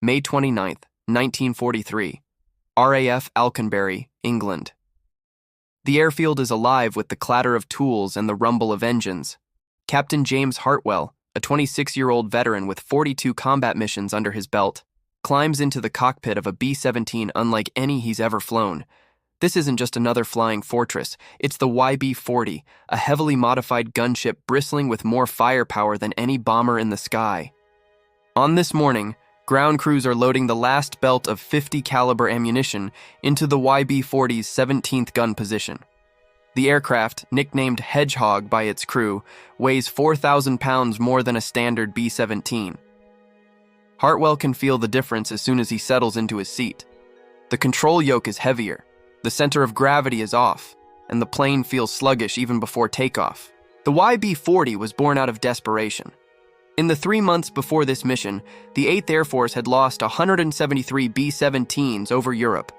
May 29, 1943. RAF Alconbury, England. The airfield is alive with the clatter of tools and the rumble of engines. Captain James Hartwell, a 26-year-old veteran with 42 combat missions under his belt, climbs into the cockpit of a B-17 unlike any he's ever flown. This isn't just another flying fortress, it's the YB-40, a heavily modified gunship bristling with more firepower than any bomber in the sky. On this morning, ground crews are loading the last belt of 50 caliber ammunition into the YB-40's 17th gun position. The aircraft, nicknamed Hedgehog by its crew, weighs 4,000 pounds more than a standard B-17. Hartwell can feel the difference as soon as he settles into his seat. The control yoke is heavier, the center of gravity is off, and the plane feels sluggish even before takeoff. The YB-40 was born out of desperation. In the 3 months before this mission, the 8th Air Force had lost 173 B-17s over Europe.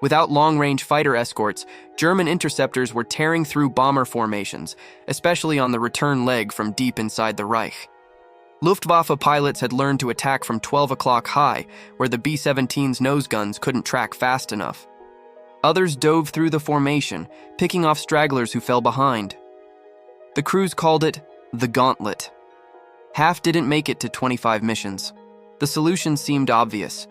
Without long-range fighter escorts, German interceptors were tearing through bomber formations, especially on the return leg from deep inside the Reich. Luftwaffe pilots had learned to attack from 12 o'clock high, where the B-17's nose guns couldn't track fast enough. Others dove through the formation, picking off stragglers who fell behind. The crews called it the Gauntlet. Half didn't make it to 25 missions. The solution seemed obvious.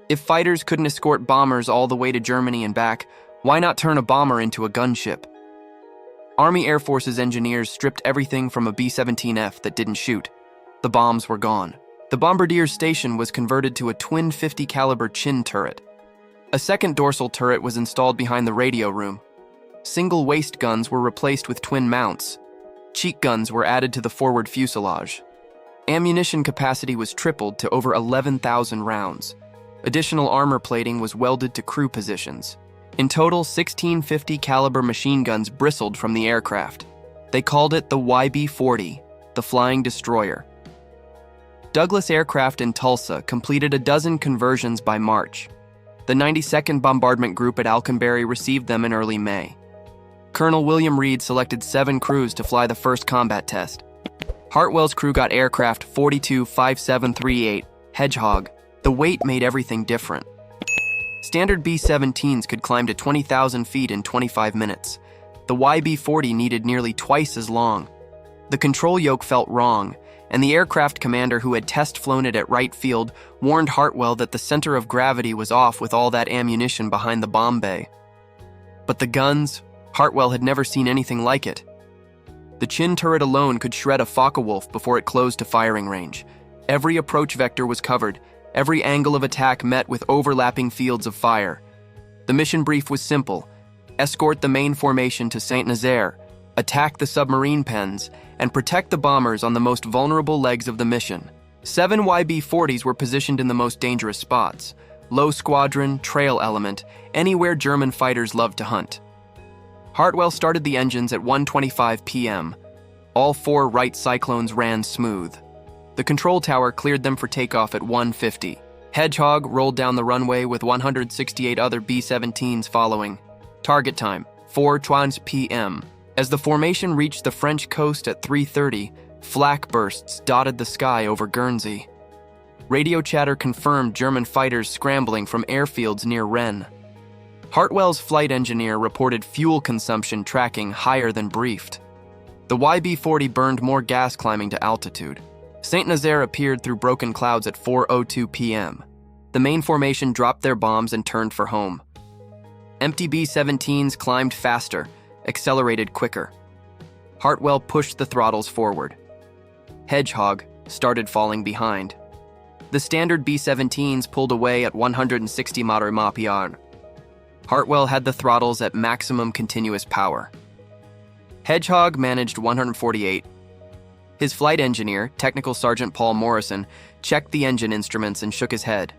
If fighters couldn't escort bombers all the way to Germany and back, why not turn a bomber into a gunship? Army Air Force's engineers stripped everything from a B-17F that didn't shoot. The bombs were gone. The bombardier's station was converted to a twin 50 caliber chin turret. A second dorsal turret was installed behind the radio room. Single waist guns were replaced with twin mounts. Cheek guns were added to the forward fuselage. Ammunition capacity was tripled to over 11,000 rounds. Additional armor plating was welded to crew positions. In total, 16 50 caliber machine guns bristled from the aircraft. They called it the YB-40, the Flying Destroyer. Douglas Aircraft in Tulsa completed a dozen conversions by March. The 92nd Bombardment Group at Alconbury received them in early May. Colonel William Reed selected 7 crews to fly the first combat test. Hartwell's crew got aircraft 425738 Hedgehog. The weight made everything different. Standard B-17s could climb to 20,000 feet in 25 minutes. The YB-40 needed nearly twice as long. The control yoke felt wrong, and the aircraft commander who had test-flown it at Wright Field warned Hartwell that the center of gravity was off with all that ammunition behind the bomb bay. But the guns, Hartwell had never seen anything like it. The chin turret alone could shred a Focke-Wulf before it closed to firing range. Every approach vector was covered, every angle of attack met with overlapping fields of fire. The mission brief was simple: escort the main formation to Saint-Nazaire, attack the submarine pens, and protect the bombers on the most vulnerable legs of the mission. 7 YB-40s were positioned in the most dangerous spots: low squadron, trail element, anywhere German fighters loved to hunt. Hartwell started the engines at 1:25 p.m. All 4 Wright Cyclones ran smooth. The control tower cleared them for takeoff at 1:50. Hedgehog rolled down the runway with 168 other B-17s following. Target time, 4:20 p.m. As the formation reached the French coast at 3:30, flak bursts dotted the sky over Guernsey. Radio chatter confirmed German fighters scrambling from airfields near Rennes. Hartwell's flight engineer reported fuel consumption tracking higher than briefed. The YB-40 burned more gas climbing to altitude. Saint-Nazaire appeared through broken clouds at 4:02 p.m. The main formation dropped their bombs and turned for home. Empty B-17s climbed faster, accelerated quicker. Hartwell pushed the throttles forward. Hedgehog started falling behind. The standard B-17s pulled away at 160 mph. Hartwell had the throttles at maximum continuous power. Hedgehog managed 148. His flight engineer, Technical Sergeant Paul Morrison, checked the engine instruments and shook his head.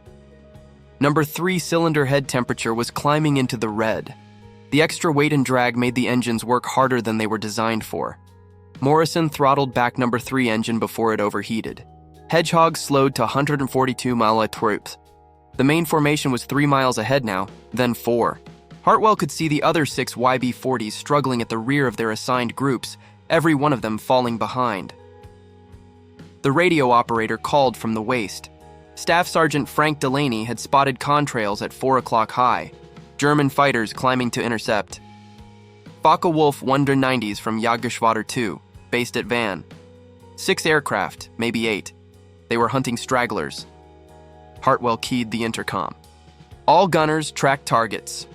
Number 3 cylinder head temperature was climbing into the red. The extra weight and drag made the engines work harder than they were designed for. Morrison throttled back number 3 engine before it overheated. Hedgehog slowed to 142 mph. The main formation was 3 miles ahead now, then 4. Hartwell could see the other 6 YB-40s struggling at the rear of their assigned groups, every one of them falling behind. The radio operator called from the waist. Staff Sergeant Frank Delaney had spotted contrails at 4 o'clock high, German fighters climbing to intercept. Focke-Wulf 190s from Jagdgeschwader 2, based at Van. 6 aircraft, maybe 8. They were hunting stragglers. Hartwell keyed the intercom. All gunners track targets.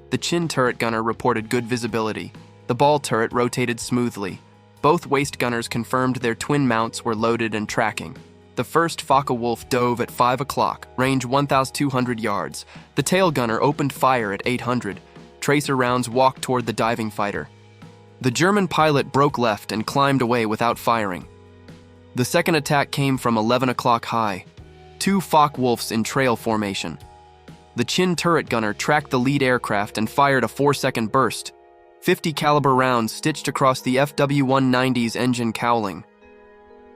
The chin turret gunner reported good visibility. The ball turret rotated smoothly. Both waist gunners confirmed their twin mounts were loaded and tracking. The first Focke-Wulf dove at 5 o'clock, range 1,200 yards. The tail gunner opened fire at 800. Tracer rounds walked toward the diving fighter. The German pilot broke left and climbed away without firing. The second attack came from 11 o'clock high. 2 Focke-Wulfs in trail formation. The chin turret gunner tracked the lead aircraft and fired a 4-second burst. 50 caliber rounds stitched across the FW-190's engine cowling.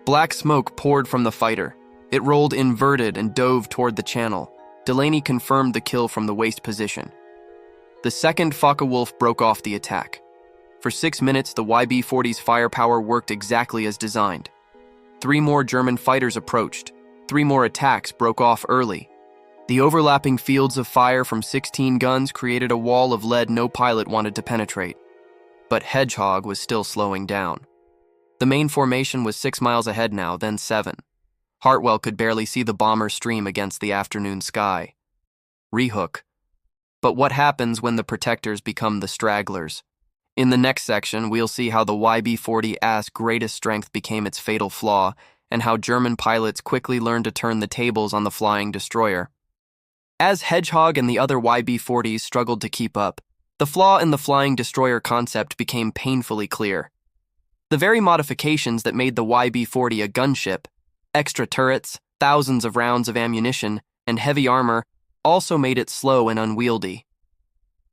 Black smoke poured from the fighter. It rolled inverted and dove toward the channel. Delaney confirmed the kill from the waist position. The second Focke-Wulf broke off the attack. For 6 minutes, the YB-40's firepower worked exactly as designed. 3 more German fighters approached. 3 more attacks broke off early. The overlapping fields of fire from 16 guns created a wall of lead no pilot wanted to penetrate. But Hedgehog was still slowing down. The main formation was 6 miles ahead now, then 7. Hartwell could barely see the bomber stream against the afternoon sky. Rehook. But what happens when the protectors become the stragglers? In the next section, we'll see how the YB-40A's greatest strength became its fatal flaw, and how German pilots quickly learned to turn the tables on the flying destroyer. As Hedgehog and the other YB-40s struggled to keep up, the flaw in the flying destroyer concept became painfully clear. The very modifications that made the YB-40 a gunship, extra turrets, thousands of rounds of ammunition, and heavy armor, also made it slow and unwieldy.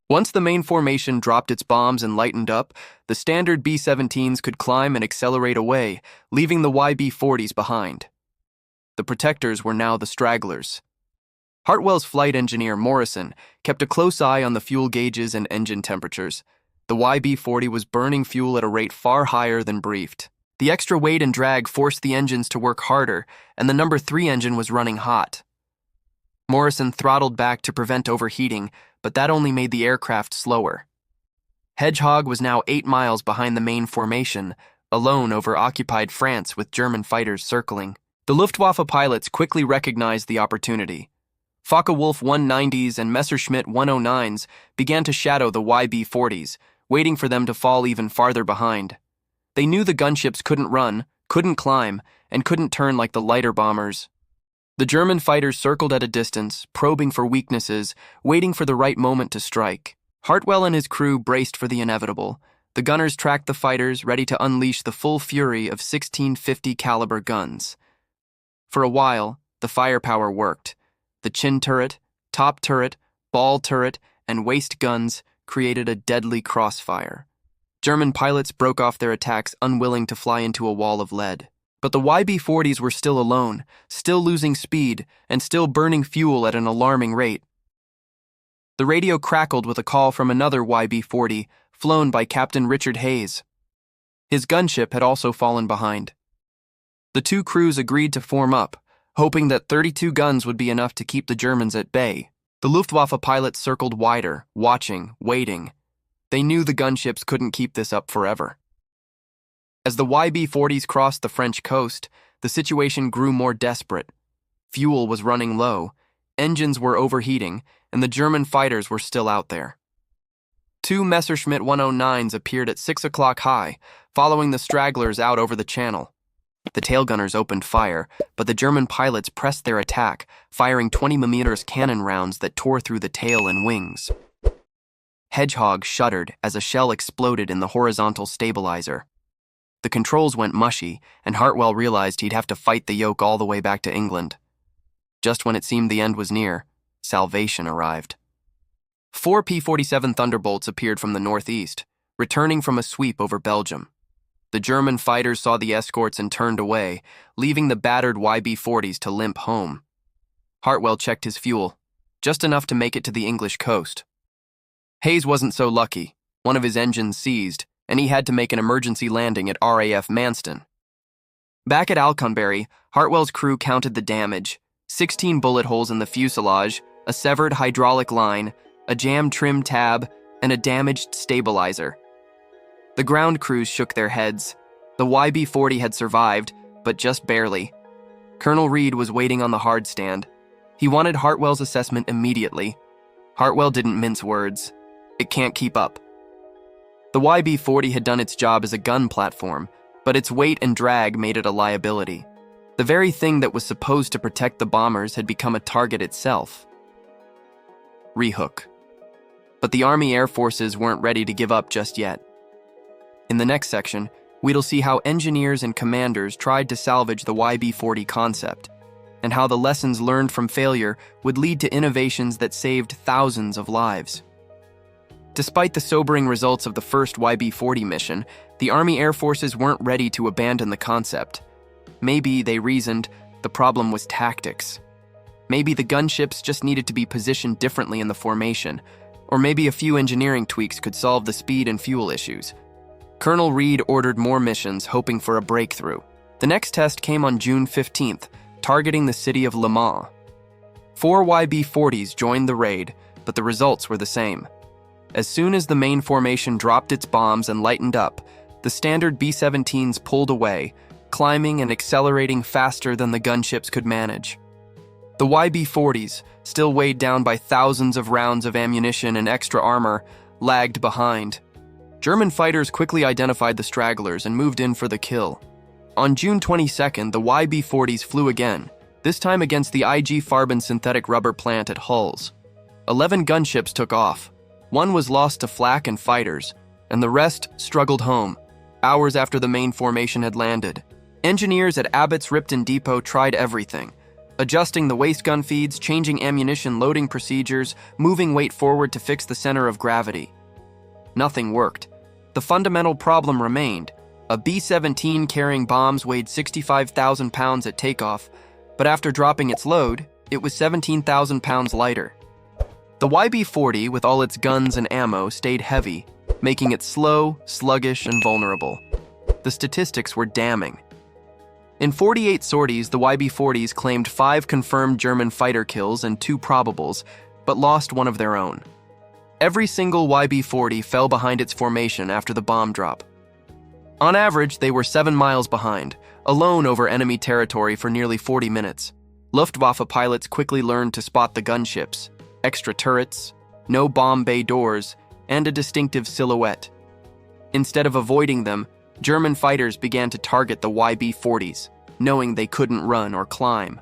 Once the main formation dropped its bombs and lightened up, the standard B-17s could climb and accelerate away, leaving the YB-40s behind. The protectors were now the stragglers. Hartwell's flight engineer, Morrison, kept a close eye on the fuel gauges and engine temperatures. The YB-40 was burning fuel at a rate far higher than briefed. The extra weight and drag forced the engines to work harder, and the number 3 engine was running hot. Morrison throttled back to prevent overheating, but that only made the aircraft slower. Hedgehog was now 8 miles behind the main formation, alone over occupied France with German fighters circling. The Luftwaffe pilots quickly recognized the opportunity. Focke-Wulf 190s and Messerschmitt 109s began to shadow the YB-40s, waiting for them to fall even farther behind. They knew the gunships couldn't run, couldn't climb, and couldn't turn like the lighter bombers. The German fighters circled at a distance, probing for weaknesses, waiting for the right moment to strike. Hartwell and his crew braced for the inevitable. The gunners tracked the fighters, ready to unleash the full fury of 1650 caliber guns. For a while, the firepower worked. The chin turret, top turret, ball turret, and waist guns created a deadly crossfire. German pilots broke off their attacks, unwilling to fly into a wall of lead. But the YB-40s were still alone, still losing speed, and still burning fuel at an alarming rate. The radio crackled with a call from another YB-40, flown by Captain Richard Hayes. His gunship had also fallen behind. The 2 crews agreed to form up, hoping that 32 guns would be enough to keep the Germans at bay. The Luftwaffe pilots circled wider, watching, waiting. They knew the gunships couldn't keep this up forever. As the YB-40s crossed the French coast, the situation grew more desperate. Fuel was running low, engines were overheating, and the German fighters were still out there. 2 Messerschmitt 109s appeared at 6 o'clock high, following the stragglers out over the channel. The tail gunners opened fire, but the German pilots pressed their attack, firing 20mm cannon rounds that tore through the tail and wings. Hedgehog shuddered as a shell exploded in the horizontal stabilizer. The controls went mushy, and Hartwell realized he'd have to fight the yoke all the way back to England. Just when it seemed the end was near, salvation arrived. 4 P-47 Thunderbolts appeared from the northeast, returning from a sweep over Belgium. The German fighters saw the escorts and turned away, leaving the battered YB-40s to limp home. Hartwell checked his fuel, just enough to make it to the English coast. Hayes wasn't so lucky. One of his engines seized, and he had to make an emergency landing at RAF Manston. Back at Alconbury, Hartwell's crew counted the damage. 16 bullet holes in the fuselage, a severed hydraulic line, a jammed trim tab, and a damaged stabilizer. The ground crews shook their heads. The YB-40 had survived, but just barely. Colonel Reed was waiting on the hard stand. He wanted Hartwell's assessment immediately. Hartwell didn't mince words. It can't keep up. The YB-40 had done its job as a gun platform, but its weight and drag made it a liability. The very thing that was supposed to protect the bombers had become a target itself. Rehook. But the Army Air Forces weren't ready to give up just yet. In the next section, we'll see how engineers and commanders tried to salvage the YB-40 concept, and how the lessons learned from failure would lead to innovations that saved thousands of lives. Despite the sobering results of the first YB-40 mission, the Army Air Forces weren't ready to abandon the concept. Maybe, they reasoned, the problem was tactics. Maybe the gunships just needed to be positioned differently in the formation, or maybe a few engineering tweaks could solve the speed and fuel issues. Colonel Reed ordered more missions, hoping for a breakthrough. The next test came on June 15th, targeting the city of Le Mans. 4 YB-40s joined the raid, but the results were the same. As soon as the main formation dropped its bombs and lightened up, the standard B-17s pulled away, climbing and accelerating faster than the gunships could manage. The YB-40s, still weighed down by thousands of rounds of ammunition and extra armor, lagged behind. German fighters quickly identified the stragglers and moved in for the kill. On June 22nd, the YB-40s flew again, this time against the IG Farben synthetic rubber plant at Hulls. 11 gunships took off. 1 was lost to flak and fighters, and the rest struggled home, hours after the main formation had landed. Engineers at Abbott's Ripton Depot tried everything, adjusting the waste gun feeds, changing ammunition loading procedures, moving weight forward to fix the center of gravity. Nothing worked. The fundamental problem remained. A B-17 carrying bombs weighed 65,000 pounds at takeoff, but after dropping its load, it was 17,000 pounds lighter. The YB-40, with all its guns and ammo, stayed heavy, making it slow, sluggish, and vulnerable. The statistics were damning. In 48 sorties, the YB-40s claimed 5 confirmed German fighter kills and 2 probables, but lost 1 of their own. Every single YB-40 fell behind its formation after the bomb drop. On average, they were 7 miles behind, alone over enemy territory for nearly 40 minutes. Luftwaffe pilots quickly learned to spot the gunships, extra turrets, no bomb bay doors, and a distinctive silhouette. Instead of avoiding them, German fighters began to target the YB-40s, knowing they couldn't run or climb.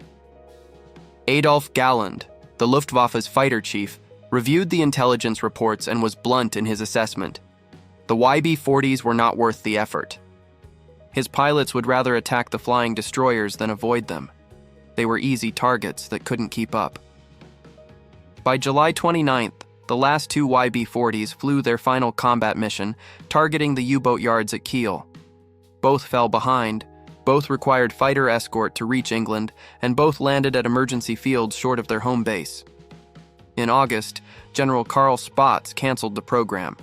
Adolf Galland, the Luftwaffe's fighter chief, reviewed the intelligence reports and was blunt in his assessment. The YB-40s were not worth the effort. His pilots would rather attack the flying destroyers than avoid them. They were easy targets that couldn't keep up. By July 29th, the last 2 YB-40s flew their final combat mission, targeting the U-boat yards at Kiel. Both fell behind, both required fighter escort to reach England, and both landed at emergency fields short of their home base. In August, General Karl Spaatz canceled the program.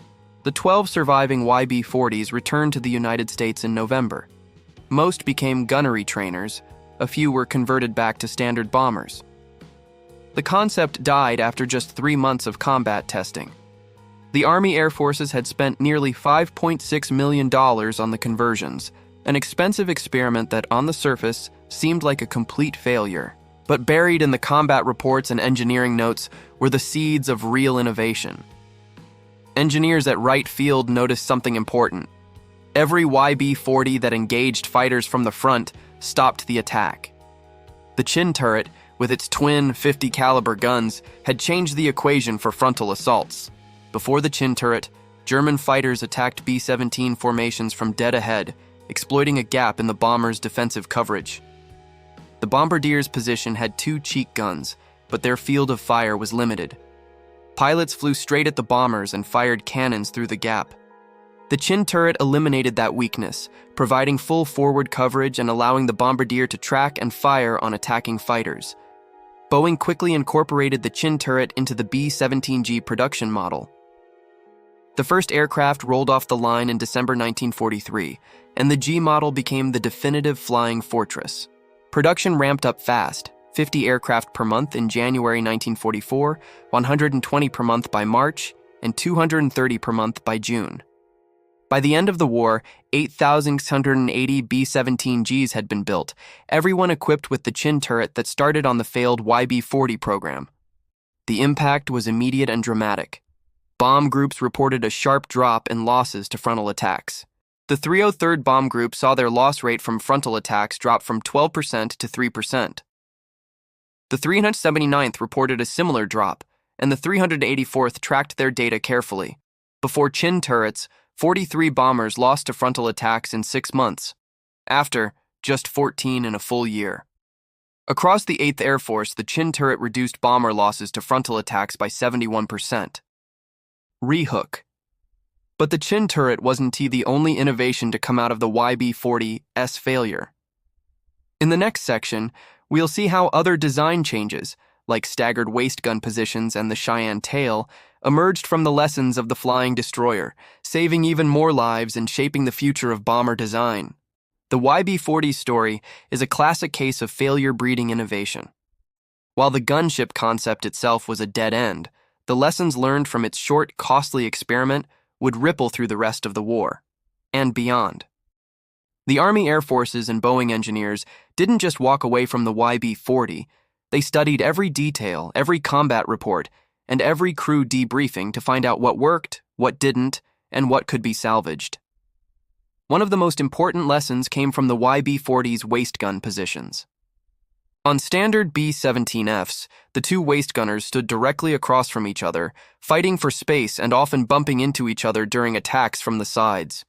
The 12 surviving YB-40s returned to the United States in November. Most became gunnery trainers, a few were converted back to standard bombers. The concept died after just 3 months of combat testing. The Army Air Forces had spent nearly $5.6 million on the conversions, an expensive experiment that, on the surface, seemed like a complete failure. But buried in the combat reports and engineering notes were the seeds of real innovation. Engineers at Wright Field noticed something important. Every YB-40 that engaged fighters from the front stopped the attack. The chin turret, with its twin 50 caliber guns, had changed the equation for frontal assaults. Before the chin turret, German fighters attacked B-17 formations from dead ahead, exploiting a gap in the bombers' defensive coverage. The bombardier's position had 2 cheek guns, but their field of fire was limited. Pilots flew straight at the bombers and fired cannons through the gap. The chin turret eliminated that weakness, providing full forward coverage and allowing the bombardier to track and fire on attacking fighters. Boeing quickly incorporated the chin turret into the B-17G production model. The first aircraft rolled off the line in December 1943, and the G model became the definitive flying fortress. Production ramped up fast. 50 aircraft per month in January 1944, 120 per month by March, and 230 per month by June. By the end of the war, 8,680 B-17Gs had been built, everyone equipped with the chin turret that started on the failed YB-40 program. The impact was immediate and dramatic. Bomb groups reported a sharp drop in losses to frontal attacks. The 303rd Bomb Group saw their loss rate from frontal attacks drop from 12% to 3%. The 379th reported a similar drop, and the 384th tracked their data carefully. Before chin turrets, 43 bombers lost to frontal attacks in 6 months. After, just 14 in a full year. Across the 8th Air Force, the chin turret reduced bomber losses to frontal attacks by 71%. Rehook. But the chin turret wasn't the only innovation to come out of the YB-40's failure. In the next section, we'll see how other design changes, like staggered waist gun positions and the Cheyenne tail, emerged from the lessons of the flying destroyer, saving even more lives and shaping the future of bomber design. The YB-40 story is a classic case of failure breeding innovation. While the gunship concept itself was a dead end, the lessons learned from its short, costly experiment would ripple through the rest of the war, and beyond. The Army Air Forces and Boeing engineers didn't just walk away from the YB-40, they studied every detail, every combat report, and every crew debriefing to find out what worked, what didn't, and what could be salvaged. One of the most important lessons came from the YB-40's waist gun positions. On standard B-17Fs, the two waist gunners stood directly across from each other, fighting for space and often bumping into each other during attacks from the sides.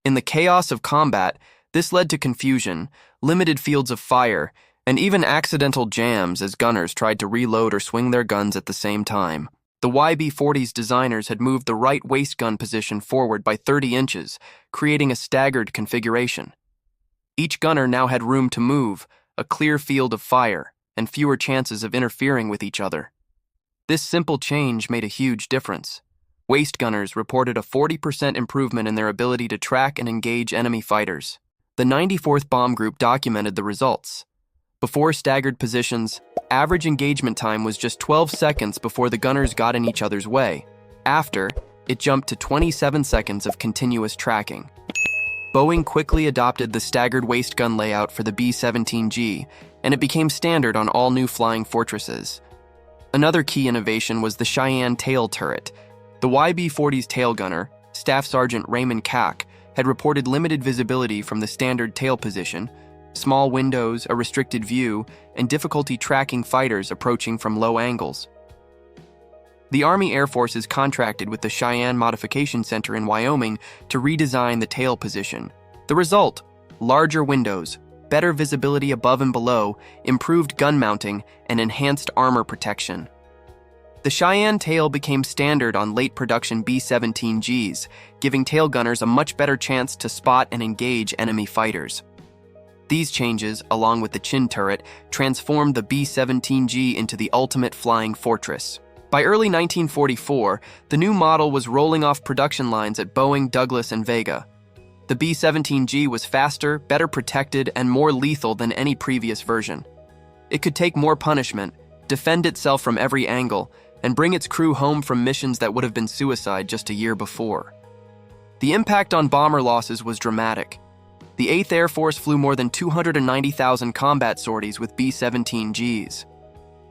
In the chaos of combat, this led to confusion, limited fields of fire, and even accidental jams as gunners tried to reload or swing their guns at the same time. The YB-40's designers had moved the right waist gun position forward by 30 inches, creating a staggered configuration. Each gunner now had room to move, a clear field of fire, and fewer chances of interfering with each other. This simple change made a huge difference. Waist gunners reported a 40% improvement in their ability to track and engage enemy fighters. The 94th Bomb Group documented the results. Before staggered positions, average engagement time was just 12 seconds before the gunners got in each other's way. After, it jumped to 27 seconds of continuous tracking. Boeing quickly adopted the staggered waist gun layout for the B-17G, and it became standard on all new flying fortresses. Another key innovation was the Cheyenne tail turret. The YB-40's tail gunner, Staff Sergeant Raymond Cack, had reported limited visibility from the standard tail position, small windows, a restricted view, and difficulty tracking fighters approaching from low angles. The Army Air Forces contracted with the Cheyenne Modification Center in Wyoming to redesign the tail position. The result: larger windows, better visibility above and below, improved gun mounting, and enhanced armor protection. The Cheyenne tail became standard on late production B-17Gs, giving tail gunners a much better chance to spot and engage enemy fighters. These changes, along with the chin turret, transformed the B-17G into the ultimate flying fortress. By early 1944, the new model was rolling off production lines at Boeing, Douglas, and Vega. The B-17G was faster, better protected, and more lethal than any previous version. It could take more punishment, defend itself from every angle, and bring its crew home from missions that would have been suicide just a year before. The impact on bomber losses was dramatic. The 8th Air Force flew more than 290,000 combat sorties with B-17Gs.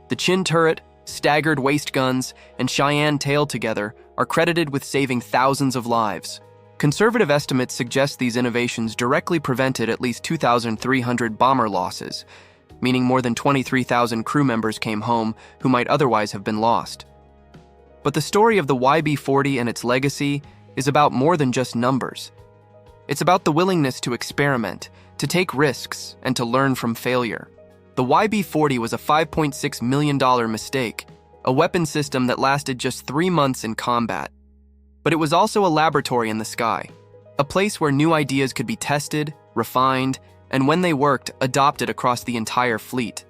The chin turret, staggered waist guns, and Cheyenne tail together are credited with saving thousands of lives. Conservative estimates suggest these innovations directly prevented at least 2,300 bomber losses, meaning more than 23,000 crew members came home who might otherwise have been lost. But the story of the YB-40 and its legacy is about more than just numbers. It's about the willingness to experiment, to take risks, and to learn from failure. The YB-40 was a $5.6 million mistake, a weapon system that lasted just 3 months in combat. But it was also a laboratory in the sky, a place where new ideas could be tested, refined, and when they worked, adopted across the entire fleet.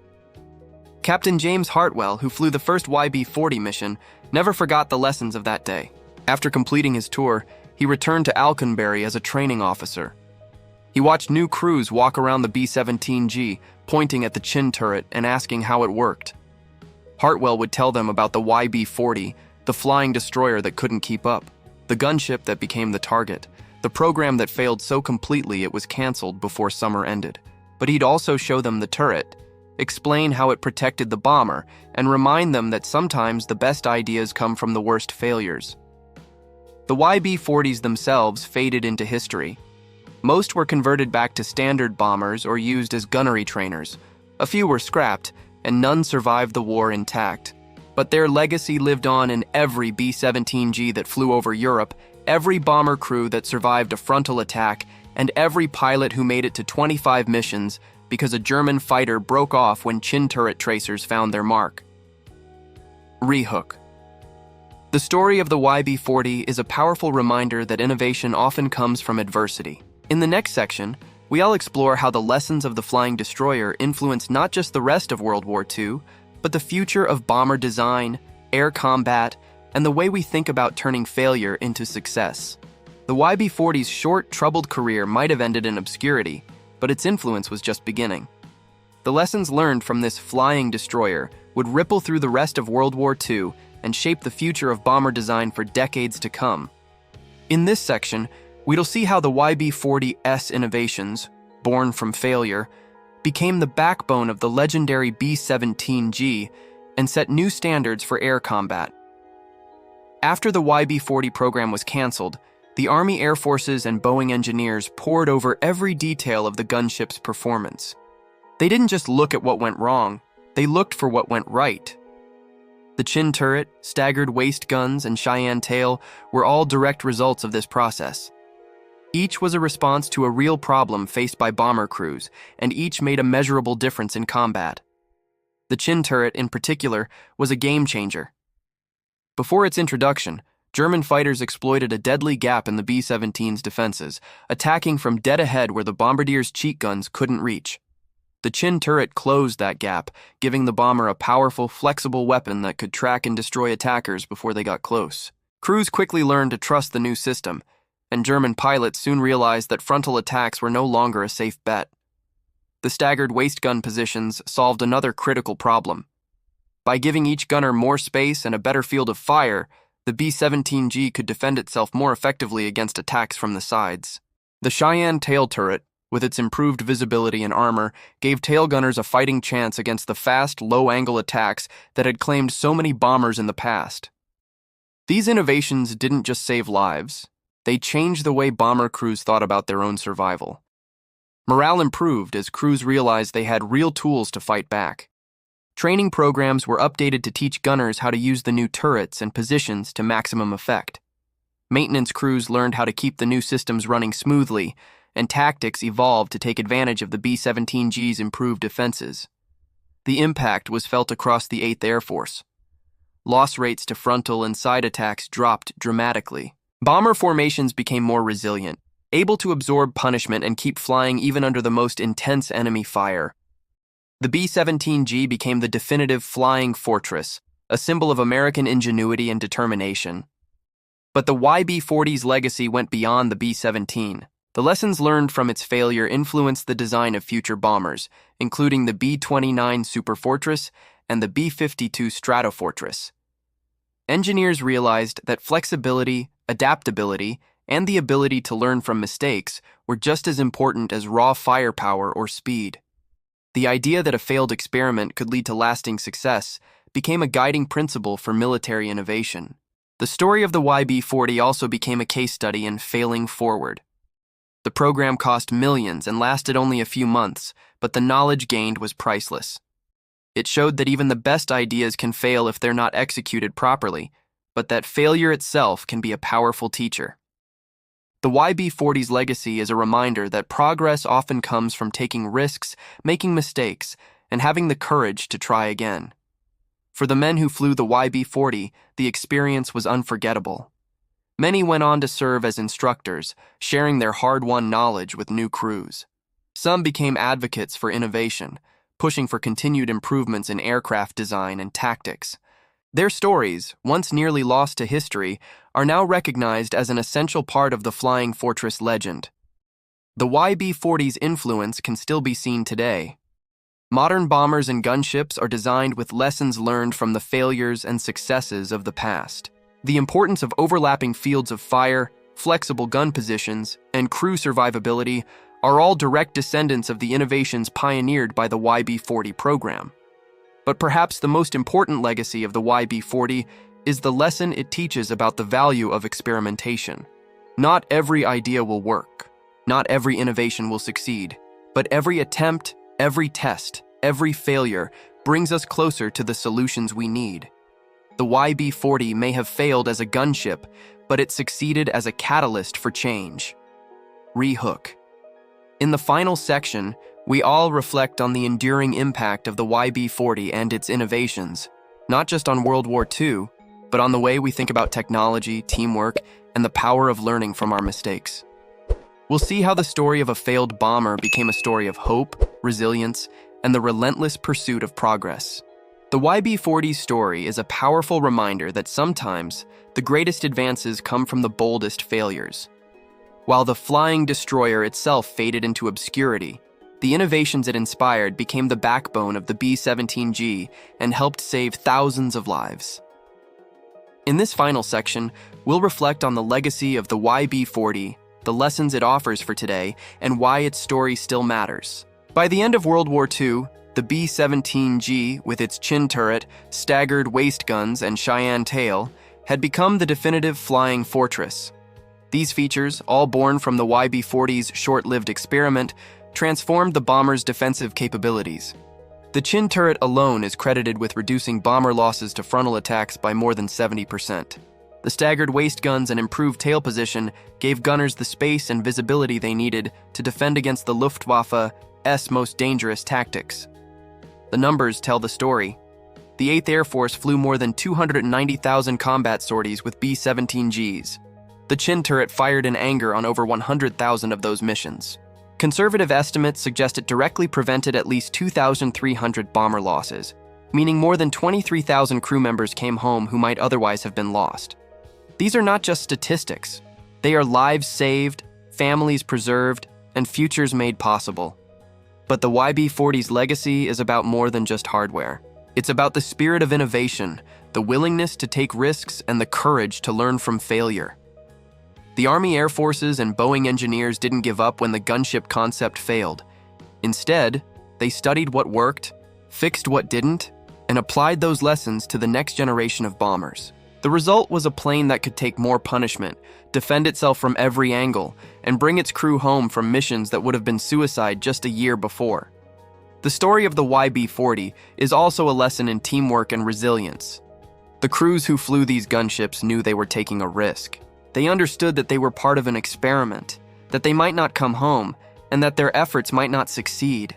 Captain James Hartwell, who flew the first YB-40 mission, never forgot the lessons of that day. After completing his tour, he returned to Alconbury as a training officer. He watched new crews walk around the B-17G, pointing at the chin turret and asking how it worked. Hartwell would tell them about the YB-40, the flying destroyer that couldn't keep up, the gunship that became the target, the program that failed so completely it was canceled before summer ended. But he'd also show them the turret, explain how it protected the bomber, and remind them that sometimes the best ideas come from the worst failures. The YB-40s themselves faded into history. Most were converted back to standard bombers or used as gunnery trainers. A few were scrapped, and none survived the war intact. But their legacy lived on in every B-17G that flew over Europe, every bomber crew that survived a frontal attack, and every pilot who made it to 25 missions because a German fighter broke off when chin turret tracers found their mark. Rehook. The story of the YB-40 is a powerful reminder that innovation often comes from adversity. In the next section, we'll explore how the lessons of the flying destroyer influenced not just the rest of World War II, but the future of bomber design, air combat, and the way we think about turning failure into success. The YB-40's short, troubled career might have ended in obscurity, but its influence was just beginning. The lessons learned from this flying destroyer would ripple through the rest of World War II and shape the future of bomber design for decades to come. In this section, we'll see how the YB-40's innovations, born from failure, became the backbone of the legendary B-17G and set new standards for air combat. After the YB-40 program was canceled, the Army Air Forces and Boeing engineers pored over every detail of the gunship's performance. They didn't just look at what went wrong, they looked for what went right. The chin turret, staggered waist guns, and Cheyenne tail were all direct results of this process. Each was a response to a real problem faced by bomber crews, and each made a measurable difference in combat. The chin turret, in particular, was a game changer. Before its introduction, German fighters exploited a deadly gap in the B-17's defenses, attacking from dead ahead where the bombardier's cheek guns couldn't reach. The chin turret closed that gap, giving the bomber a powerful, flexible weapon that could track and destroy attackers before they got close. Crews quickly learned to trust the new system, and German pilots soon realized that frontal attacks were no longer a safe bet. The staggered waist gun positions solved another critical problem. By giving each gunner more space and a better field of fire, the B-17G could defend itself more effectively against attacks from the sides. The Cheyenne tail turret, with its improved visibility and armor, gave tail gunners a fighting chance against the fast, low-angle attacks that had claimed so many bombers in the past. These innovations didn't just save lives, they changed the way bomber crews thought about their own survival. Morale improved as crews realized they had real tools to fight back. Training programs were updated to teach gunners how to use the new turrets and positions to maximum effect. Maintenance crews learned how to keep the new systems running smoothly, and tactics evolved to take advantage of the B-17G's improved defenses. The impact was felt across the 8th Air Force. Loss rates to frontal and side attacks dropped dramatically. Bomber formations became more resilient, able to absorb punishment and keep flying even under the most intense enemy fire. The B-17G became the definitive flying fortress, a symbol of American ingenuity and determination. But the YB-40's legacy went beyond the B-17. The lessons learned from its failure influenced the design of future bombers, including the B-29 Superfortress and the B-52 Stratofortress. Engineers realized that flexibility, adaptability, and the ability to learn from mistakes were just as important as raw firepower or speed. The idea that a failed experiment could lead to lasting success became a guiding principle for military innovation. The story of the YB-40 also became a case study in failing forward. The program cost millions and lasted only a few months, but the knowledge gained was priceless. It showed that even the best ideas can fail if they're not executed properly, but that failure itself can be a powerful teacher. The YB-40's legacy is a reminder that progress often comes from taking risks, making mistakes, and having the courage to try again. For the men who flew the YB-40, the experience was unforgettable. Many went on to serve as instructors, sharing their hard-won knowledge with new crews. Some became advocates for innovation, pushing for continued improvements in aircraft design and tactics. Their stories, once nearly lost to history, are now recognized as an essential part of the Flying Fortress legend. The YB-40's influence can still be seen today. Modern bombers and gunships are designed with lessons learned from the failures and successes of the past. The importance of overlapping fields of fire, flexible gun positions, and crew survivability are all direct descendants of the innovations pioneered by the YB-40 program. But perhaps the most important legacy of the YB-40 is the lesson it teaches about the value of experimentation. Not every idea will work. Not every innovation will succeed. But every attempt, every test, every failure brings us closer to the solutions we need. The YB-40 may have failed as a gunship, but it succeeded as a catalyst for change. Rehook. In the final section, we all reflect on the enduring impact of the YB-40 and its innovations, not just on World War II, but on the way we think about technology, teamwork, and the power of learning from our mistakes. We'll see how the story of a failed bomber became a story of hope, resilience, and the relentless pursuit of progress. The YB-40's story is a powerful reminder that sometimes the greatest advances come from the boldest failures. While the flying destroyer itself faded into obscurity, the innovations it inspired became the backbone of the B-17G and helped save thousands of lives. In this final section, we'll reflect on the legacy of the YB-40, the lessons it offers for today, and why its story still matters. By the end of World War II, the B-17G, with its chin turret, staggered waist guns, and Cheyenne tail, had become the definitive flying fortress. These features, all born from the YB-40's short-lived experiment, transformed the bomber's defensive capabilities. The chin turret alone is credited with reducing bomber losses to frontal attacks by more than 70%. The staggered waist guns and improved tail position gave gunners the space and visibility they needed to defend against the Luftwaffe's most dangerous tactics. The numbers tell the story. The 8th Air Force flew more than 290,000 combat sorties with B-17Gs. The chin turret fired in anger on over 100,000 of those missions. Conservative estimates suggest it directly prevented at least 2,300 bomber losses, meaning more than 23,000 crew members came home who might otherwise have been lost. These are not just statistics. They are lives saved, families preserved, and futures made possible. But the YB-40's legacy is about more than just hardware. It's about the spirit of innovation, the willingness to take risks, and the courage to learn from failure. The Army Air Forces and Boeing engineers didn't give up when the gunship concept failed. Instead, they studied what worked, fixed what didn't, and applied those lessons to the next generation of bombers. The result was a plane that could take more punishment, defend itself from every angle, and bring its crew home from missions that would have been suicide just a year before. The story of the YB-40 is also a lesson in teamwork and resilience. The crews who flew these gunships knew they were taking a risk. They understood that they were part of an experiment, that they might not come home, and that their efforts might not succeed.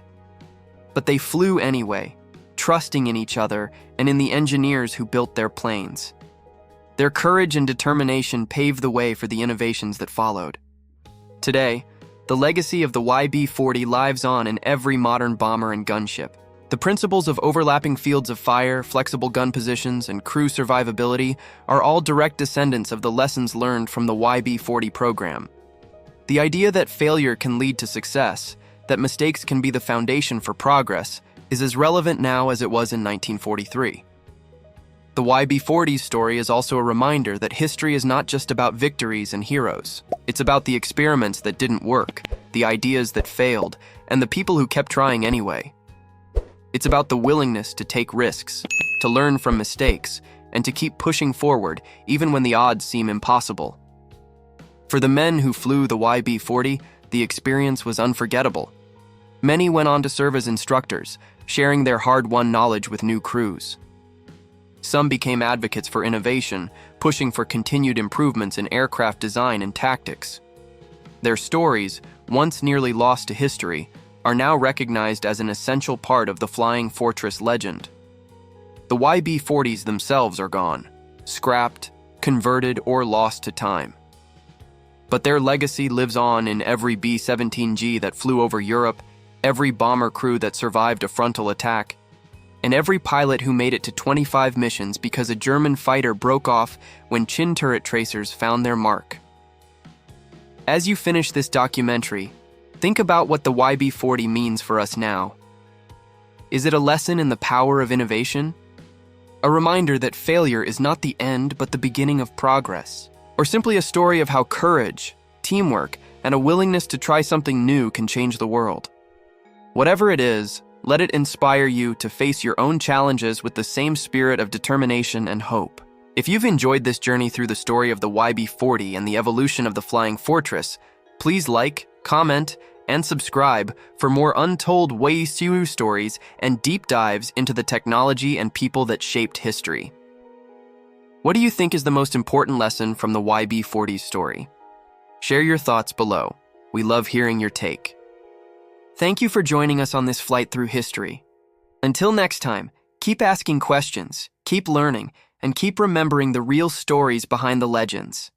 But they flew anyway, trusting in each other and in the engineers who built their planes. Their courage and determination paved the way for the innovations that followed. Today, the legacy of the YB-40 lives on in every modern bomber and gunship. The principles of overlapping fields of fire, flexible gun positions, and crew survivability are all direct descendants of the lessons learned from the YB-40 program. The idea that failure can lead to success, that mistakes can be the foundation for progress, is as relevant now as it was in 1943. The YB-40's story is also a reminder that history is not just about victories and heroes. It's about the experiments that didn't work, the ideas that failed, and the people who kept trying anyway. It's about the willingness to take risks, to learn from mistakes, and to keep pushing forward even when the odds seem impossible. For the men who flew the YB-40, the experience was unforgettable. Many went on to serve as instructors, sharing their hard-won knowledge with new crews. Some became advocates for innovation, pushing for continued improvements in aircraft design and tactics. Their stories, once nearly lost to history, are now recognized as an essential part of the Flying Fortress legend. The YB-40s themselves are gone, scrapped, converted, or lost to time. But their legacy lives on in every B-17G that flew over Europe, every bomber crew that survived a frontal attack, and every pilot who made it to 25 missions because a German fighter broke off when chin turret tracers found their mark. As you finish this documentary, think about what the YB-40 means for us now. Is it a lesson in the power of innovation? A reminder that failure is not the end but the beginning of progress? Or simply a story of how courage, teamwork, and a willingness to try something new can change the world? Whatever it is, let it inspire you to face your own challenges with the same spirit of determination and hope. If you've enjoyed this journey through the story of the YB-40 and the evolution of the Flying Fortress, please like, comment, and subscribe for more untold WWII stories and deep dives into the technology and people that shaped history. What do you think is the most important lesson from the YB-40's story? Share your thoughts below. We love hearing your take. Thank you for joining us on this flight through history. Until next time, keep asking questions, keep learning, and keep remembering the real stories behind the legends.